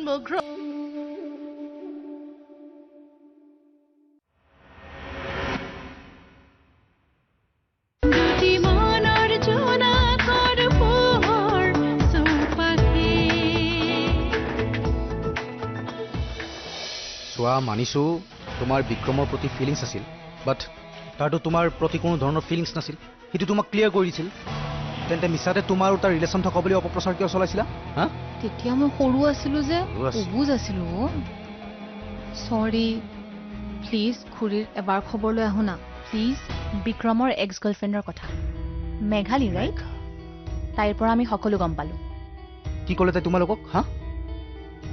সমগ্ৰ চোৱা মানিছো তোমাৰ বিক্ৰমৰ প্ৰতি ফিলিংছ আছিল বাট তাৰটো তোমাৰ প্ৰতি কোনো ধৰণৰ ফিলিংছ নাছিল সেইটো তোমাক ক্লিয়াৰ কৰি দিছিল তেন্তে মিছাতে তোমাৰ আৰু তাৰ ৰিলেশ্যন থকা বুলি অপপ্ৰচাৰ কিয় চলাইছিলা হা তেতিয়া মই সৰু আছিলো যে অবুজ আছিলো সৰি প্লিজ খুৰীৰ এবাৰ খবৰ লৈ আহো না প্লিজ বিক্ৰমৰ এক্স গাৰ্লফ্ৰেণ্ডৰ কথা মেঘালী ৰাইট তাইৰ পৰা আমি সকলো গম পালো কি ক'লে তাই তোমালোকক হা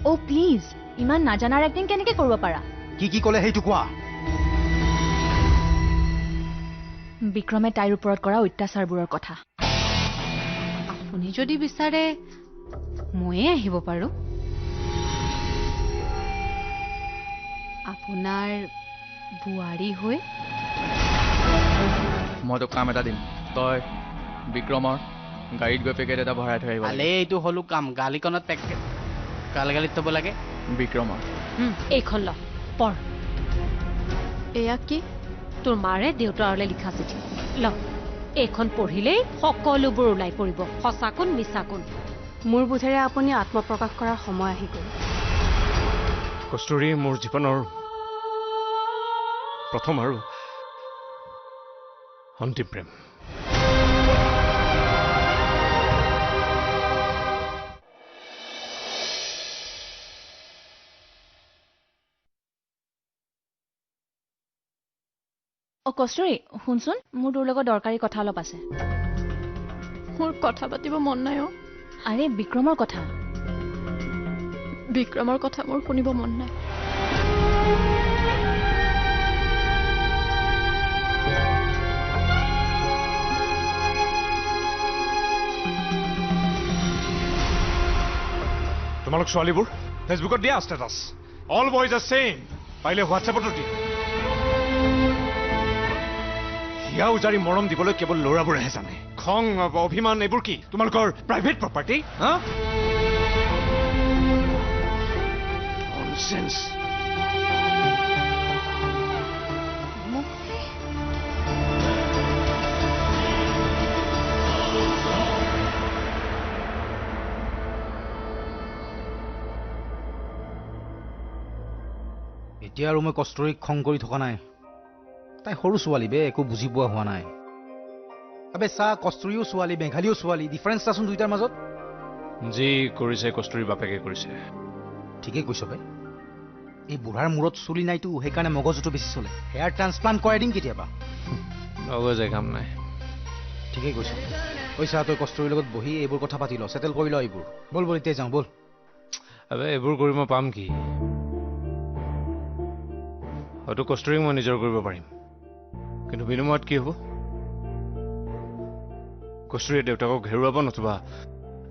অ' প্লিজ ইমান নাজানাৰ এক্টিং কেনেকে কৰিব পাৰা কি ক'লে সেইটো কোৱা বিক্ৰমে তাইৰ ওপৰত কৰা অত্যাচাৰবোৰৰ কথা আপুনি যদি বিচাৰে ময়ে আহিব পাৰো আপোনাৰ বুৱাৰী হৈ মই তো কাম এটা দিম তই বিক্ৰমৰ গাড়ীত গৈ পেকেট এটা ভৰাই থৈ আহিব আলে এইটো হলো কাম গালিকনত পেকেট গালিত থব লাগে বিক্ৰমৰ এইখন ল পঢ় এয়া কি তোৰ মাৰে দেউতাৰলৈ লিখা চিঠি ল এইখন পঢ়িলেই সকলোবোৰ ওলাই পৰিব সঁচা কোন মিছা কোন মোৰ বোধেৰে আপুনি আত্মপ্ৰকাশ কৰাৰ সময় আহি গ'ল কস্তুৰী মোৰ জীৱনৰ প্ৰথম আৰু অন্তিম প্ৰেম কস্তুৰী শুনচোন মোৰ তোৰ লগত দৰকাৰী কথা অলপ আছে মোৰ কথা পাতিব মন নাই আৰে বিক্ৰমৰ কথা বিক্ৰমৰ কথা মোৰ শুনিব মন নাই তোমালোক ছোৱালীবোৰ ফেচবুকত দিয়া status all boys are same পাৰিলে হোৱাটছএপতো দিয়া হিয়া উজাৰি মৰম দিবলৈ কেৱল ল'ৰাবোৰেহে জানে খং অভিমান এইবোৰ কি তোমালোকৰ প্ৰাইভেট প্ৰপাৰ্টি হা ননচেন্স এতিয়া আৰু মই কষ্টৰীক খং কৰি থকা নাই তাই সৰু ছোৱালী বে একো বুজি পোৱা হোৱা নাই আবে চা কষ্টৰীও ছোৱালী মেঘালীও ছোৱালী ডিফাৰেন্স আছোন দুইটাৰ মাজত যি কৰিছে কষ্টৰীৰ বাপেকে কৰিছে ঠিকেই কৈছ বে এই বুঢ়াৰ মূৰত চুলি নাইতো সেইকাৰণে মগজুটো বেছি চলে হেয়াৰ ট্ৰান্সপ্লান্ট কৰাই দিম কেতিয়াবা নগজে কাম নাই ঠিকেই কৈছ কৈছা তই কষ্টৰীৰ লগত বহি এইবোৰ কথা পাতি ল চেটেল কৰি ল এইবোৰ বল বল এতিয়া যাওঁ বল আবে এইবোৰ কৰি মই পাম কি হয়তো কষ্টৰীক মই নিজৰ কৰিব পাৰিম কিন্তু বিনিময়ত কি হ'ব কষ্টৰীয়ে দেউতাকক ঘেৰুৱাব নতুবা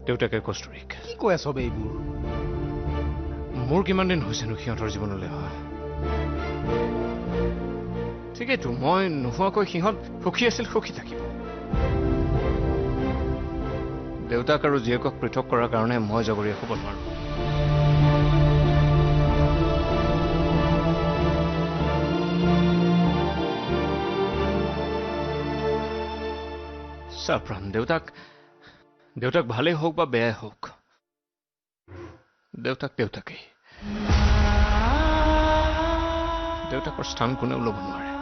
দেউতাকে কষ্টৰীক কি কৈ আছ বে এইবোৰ মোৰ কিমান দিন হৈছেনো সিহঁতৰ জীৱনলৈ অহা ঠিকেইতো মই নোহোৱাকৈ সিহঁত সুখী আছিল সুখী থাকিব দেউতাক আৰু জীয়েকক পৃথক কৰাৰ কাৰণে মই জগৰীয়া হ'ব নোৱাৰো চাপ্ৰাণ দেউতাক ভালেই হওক বা বেয়াই হওক দেউতাকেই দেউতাকৰ স্থান কোনেও ল'ব নোৱাৰে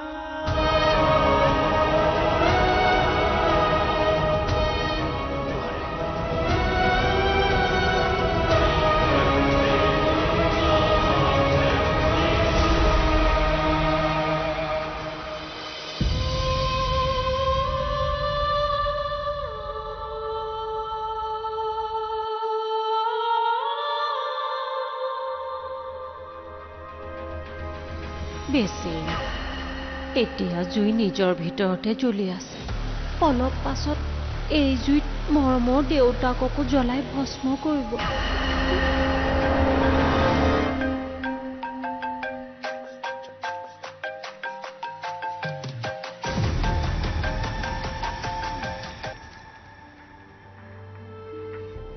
বেছি এতিয়া জুই নিজৰ ভিতৰতে জ্বলি আছে অলপ পাছত এই জুইত মৰমৰ দেউতাককো জ্বলাই ভস্ম কৰিব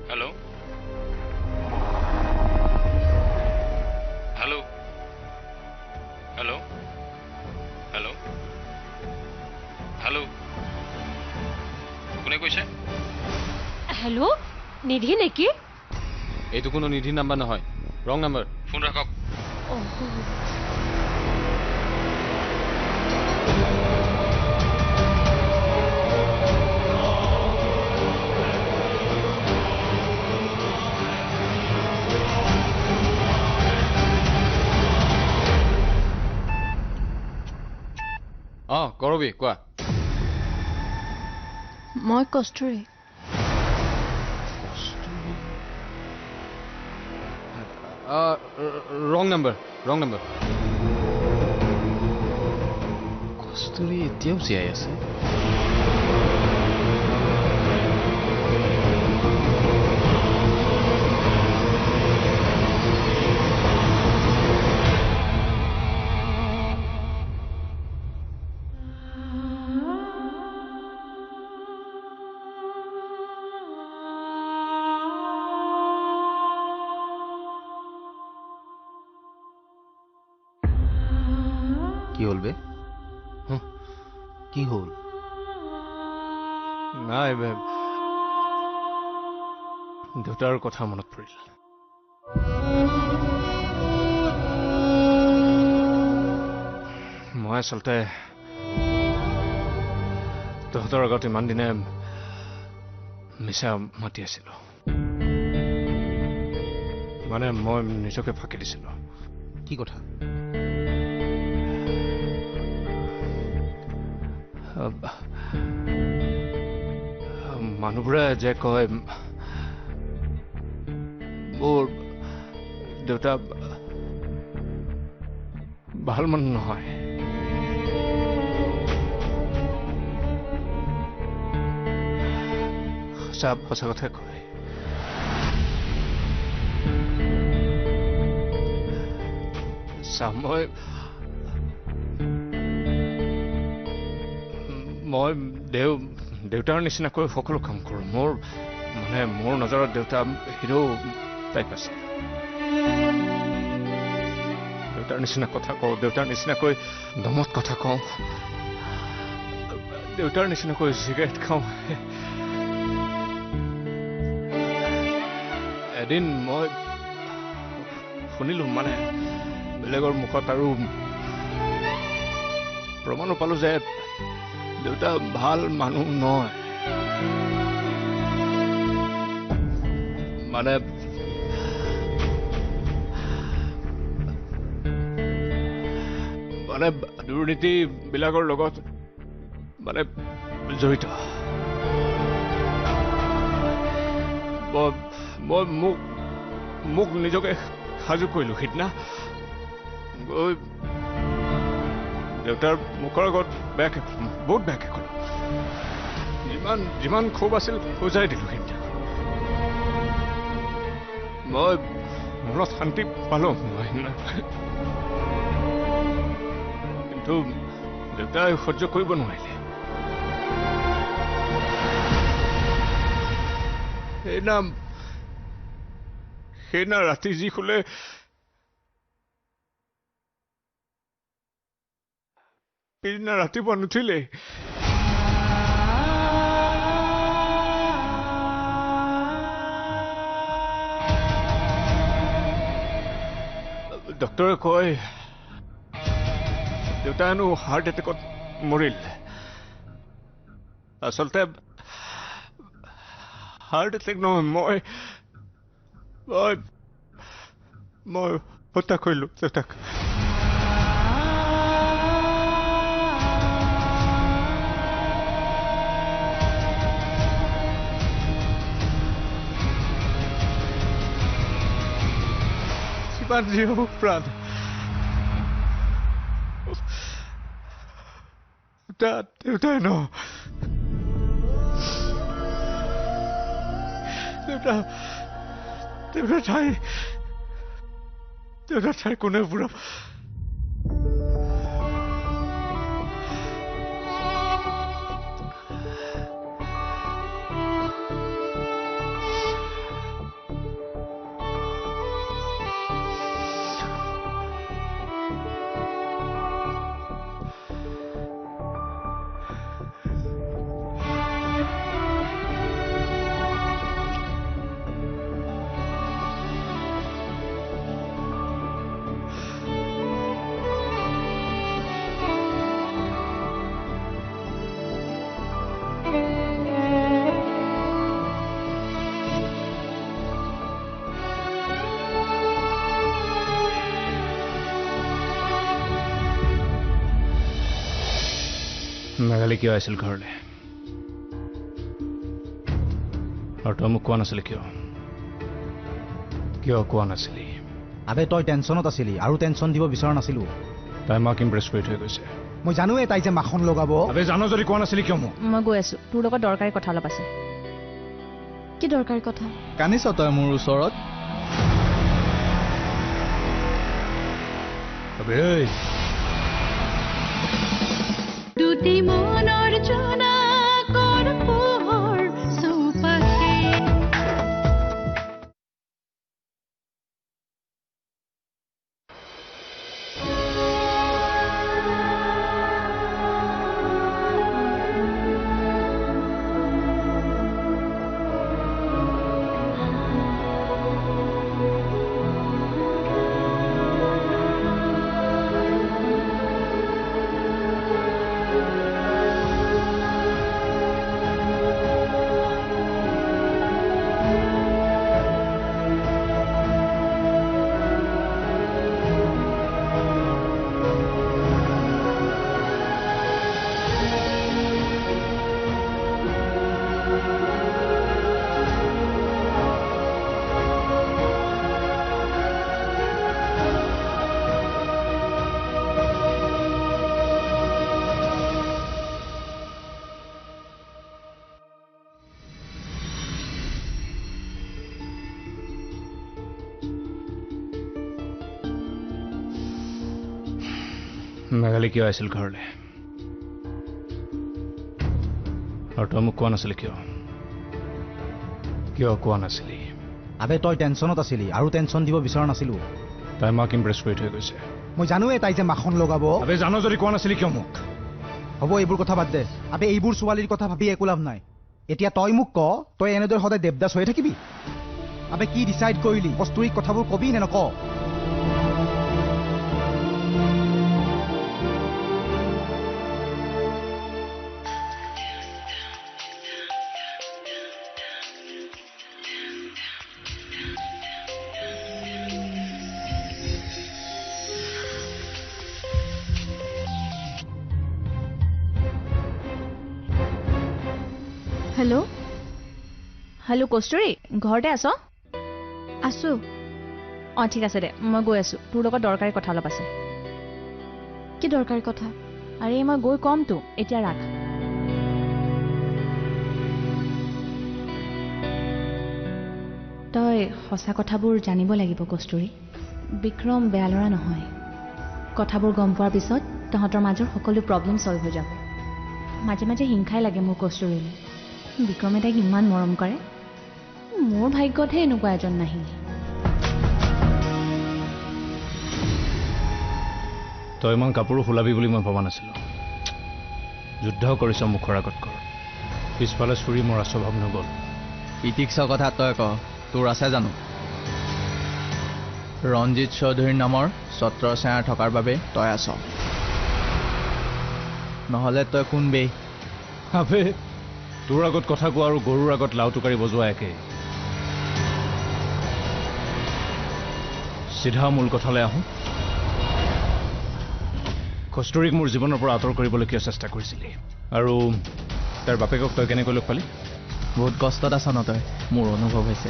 হেল্ল' হেল্ল' নিধি নেকি এইটো কোনো নিধি নাম্বাৰ নহয় ৰং নাম্বাৰ ফোন ৰাখক কৰবি কোৱা মই কস্তুৰী ৰং নাম্বাৰ কস্তুৰী এতিয়াও জীয়াই আছে কি হ'ল বে কি হ'ল নাই দেউতাৰ কথা মনত পৰিল মই আচলতে তহঁতৰ আগত ইমান দিনে মিছা মাতি আছিলো মানে মই নিজকে ফাঁকি দিছিলো কি কথা মানুহবোৰে যে কয় মোৰ দেউতা ভাল মানুহ নহয় সঁচা কথা কয় মই দেউতাৰ নিচিনাকৈ সকলো কাম কৰোঁ মোৰ নজৰত দেউতা হিৰো টাইপ আছে দেউতাৰ নিচিনা কথা কওঁ দেউতাৰ নিচিনাকৈ দমত কথা কওঁ দেউতাৰ নিচিনাকৈ চিগাৰেট খাওঁ এদিন মই শুনিলো মানে বেলেগৰ মুখত আৰু প্ৰমাণো পালো যে দেউতা ভাল মানুহ নহয় মানে দুৰ্নীতি বিলাকৰ লগত মানে জড়িত মই মোক নিজকে সাজু কৰিলো সিদিনা গৈ দেউতাৰ মুখৰ আগত বহুত বেয়াকে কলো যিমান ক্ষোভ আছিল বুজাই দিলো সিদিনা মই মনত শান্তি পালো কিন্তু দেউতাই সহ্য কৰিব নোৱাৰিলে সেইদিনা ৰাতি যি শুলে পিছদিনা ৰাতিপুৱা নুঠিলে ডক্টৰে কয় দেউতা হেনো হাৰ্ট এটেকত মৰিল আচলতে হাৰ্ট এটেক নহয় মই হত্যা কৰিলো দেউতাক যিমান যি হব প্ৰাণ দেউতাই ন দেউতাৰ ঠাই কোনে পুৰা মেঘালী কিয় আহিছিল ঘৰলৈ আৰু তই মোক কোৱা নাছিলি কিয় কোৱা নাছিলি আবে তই টেনশ্যনত আছিলি আৰু টেনশ্যন দিব বিচৰা নাছিলো তাই মাক ইমপ্ৰেছ কৰি থৈ গৈছে মই জানোৱে তাই যে মাখন লগাব আবে জানো যদি কোৱা নাছিলি কিয় মোক মই গৈ আছো তোৰ লগত দৰকাৰী কথা অলপ আছে কি দৰকাৰী কথা কান্দিছ তই মোৰ ওচৰত আবে দুটি মনৰ জোনাকৰ পোহৰ চৌপাশে মেঘালী কিয় আহিছিল ঘৰলৈ আৰু তই মোক কোৱা নাছিলি কিয় কোৱা নাছিলি আবে তই টেনশ্যনত আছিলি আৰু টেনশ্যন দিব বিচৰা নাছিলো তাই মাক ইমপ্ৰেছ কৰি থৈ গৈছে মই জানোৱে তাই যে মাখন লগাব আবে জানো যদি কোৱা নাছিলি কিয় মোক হ'ব এইবোৰ কথা বাদ দে আবে এইবোৰ ছোৱালীৰ কথা ভাবি একো লাভ নাই এতিয়া তই মোক ক তই এনেদৰে সদায় দেৱদাস হৈ থাকিবি আবে কি ডিচাইড কৰিলি কস্তুৰীক কথাবোৰ কবি নে নক হেল্ল' হেল্ল' কস্তুৰী ঘৰতে আছ আছো অঁ ঠিক আছে দে মই গৈ আছো তোৰ লগত দৰকাৰী কথা অলপ আছে কি দৰকাৰী কথা আৰে মই গৈ কমতো এতিয়া ৰাখ তই সঁচা কথাবোৰ জানিব লাগিব কস্তুৰী বিক্ৰম বেয়া ল'ৰা নহয় কথাবোৰ গম পোৱাৰ পিছত তহঁতৰ মাজৰ সকলো প্ৰব্লেম ছল্ভ হৈ যাব মাজে মাজে হিংসাই লাগে মোৰ কস্তুৰীলৈ বিক্ৰমে তাইক ইমান মৰম কৰে মোৰ ভাগ্যতহে এনেকুৱা এজন নাহিল তই ইমান কাপোৰো সলাবি বুলি মই ভবা নাছিলোঁ যুদ্ধ কৰিছ মুখৰ আগত কৰ পিছফালে চুৰি মৰা স্বভাৱ নগ'ল ইটিক্সৰ কথা তই ক তোৰ আছে জানো ৰঞ্জিত চৌধুৰীৰ নামৰ ছত্ৰছায়াৰ থকাৰ বাবে তই আছ নহ'লে তই কোন বে আবে তোৰ আগত কথা কোৱা আৰু গৰুৰ আগত লাও টোকাৰি বজোৱা একে চিধা মূল কথালৈ আহোঁ কস্তুৰীক মোৰ জীৱনৰ পৰা আঁতৰ কৰিবলৈ কিয় চেষ্টা কৰিছিলি আৰু তাৰ বাপেকক তই কেনেকৈ লগ পালি বহুত কষ্টত আছ ন তই মোৰ অনুভৱ হৈছে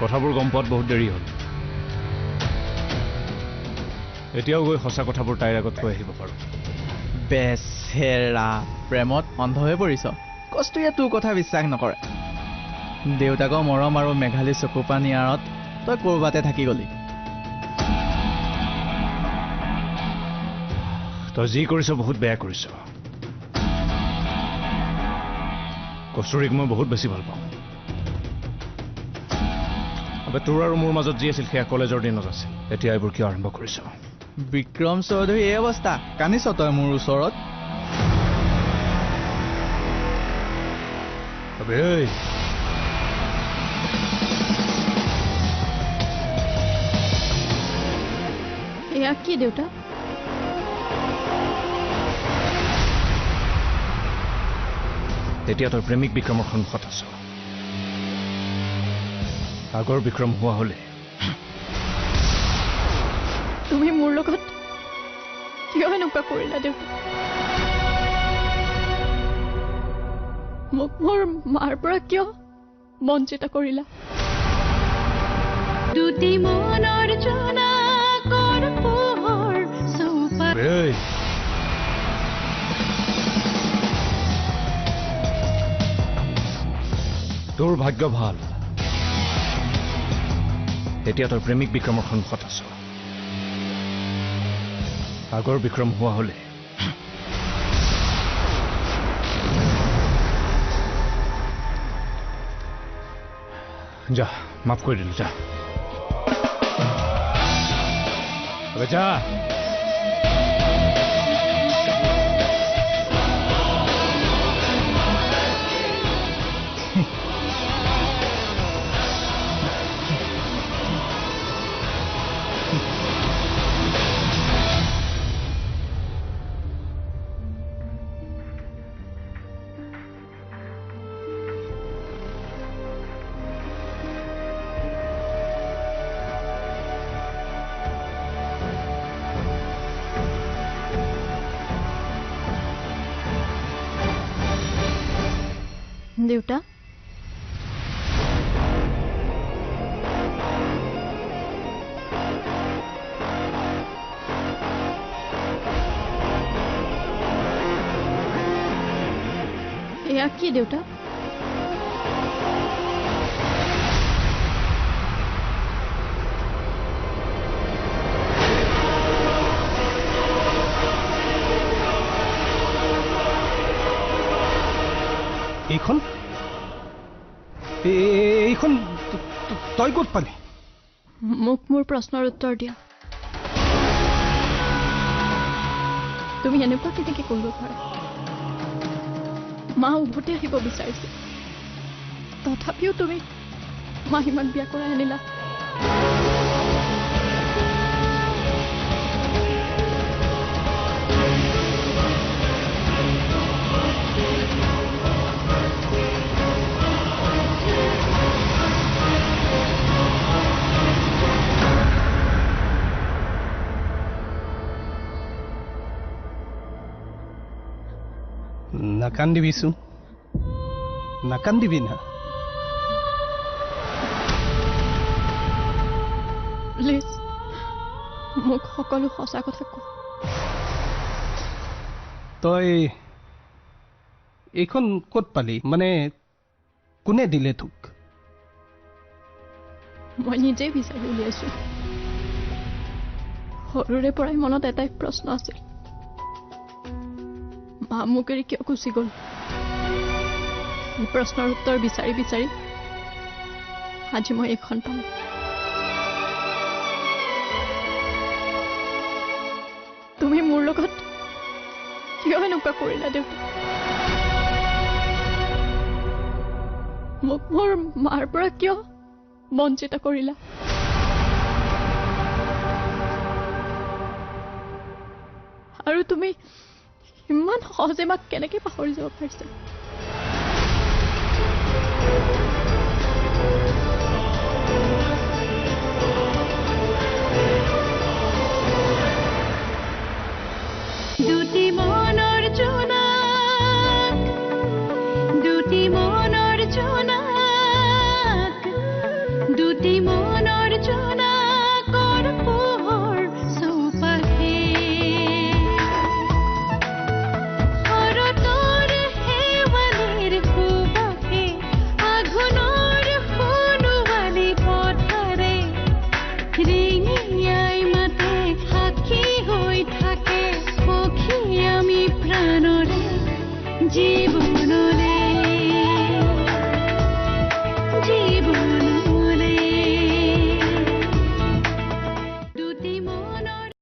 কথাবোৰ গম পোৱাত বহুত দেৰি হ'ল এতিয়াও গৈ সঁচা কথাবোৰ তাইৰ আগত কৈ আহিব পাৰোঁ বেচেৰা প্ৰেমত অন্ধ হৈ পৰিছ কস্তুৰীয়ে তোৰ কথা বিশ্বাস নকৰে দেউতাকৰ মৰম আৰু মেঘালী চকুপা নিয়াৰত তই ক'ৰবাতে থাকি গলি তই যি কৰিছ বহুত বেয়া কৰিছ কস্তুৰীক মই বহুত বেছি ভাল পাওঁ আবে তোৰ আৰু মোৰ মাজত যি আছিল সেয়া কলেজৰ দিনত আছিল এতিয়া এইবোৰ কিয় আৰম্ভ কৰিছ বিক্ৰম চৌধুৰী এই অৱস্থা কান্দিছ তই মোৰ ওচৰত আবে এয়া কি দেউতা তেতিয়া তই প্ৰেমিক বিক্ৰমৰ সন্মুখত আছ আগৰ বিক্ৰম হোৱা হ'লে তুমি মোৰ লগত কিয় এনেকুৱা কৰিলা দেউতা মোক মোৰ মাৰ পৰা কিয় বঞ্চিত কৰিলা দুটি মনৰ জোনাকৰ পোহৰ চৌপাশে এই তোৰ ভাগ্য ভাল এতিয়া তই প্ৰেমিক বিক্ৰমৰ সন্মুখত আছ আগৰ বিক্ৰম হোৱা হলে যা মাফ কৰি দিলো যা যা দেউতা এয়া কি দেউতা এইখন তই ক'ত পালি মোক মোৰ প্ৰশ্নৰ উত্তৰ দিয়া তুমি এনেকুৱা কেনেকৈ কৰিব পাৰা মা উভতি আহিব বিচাৰিছে তথাপিও তুমি মাহিমাক বিয়া কৰাই আনিলা নাকান্দিবিচোন নাকান্দিবি না প্লিজ মোক সকলো সঁচা কথা ক তই এইখন ক'ত পালি মানে কোনে দিলে তোক মই নিজেই বিচাৰি উলিয়াইছো সৰুৰে পৰাই মনত এটাই প্ৰশ্ন আছিল মা মোক এৰি কিয় গুচি গ'ল এই প্ৰশ্নৰ উত্তৰ বিচাৰি বিচাৰি আজি মই এইখন পাম তুমি মোৰ লগত কিয় এনেকুৱা কৰিলা দেউতা মোক মোৰ মাৰ পৰা কিয় বঞ্চিত কৰিলা আৰু তুমি ইমান সহজে মাক কেনেকৈ পাহৰি যাব পাৰিছা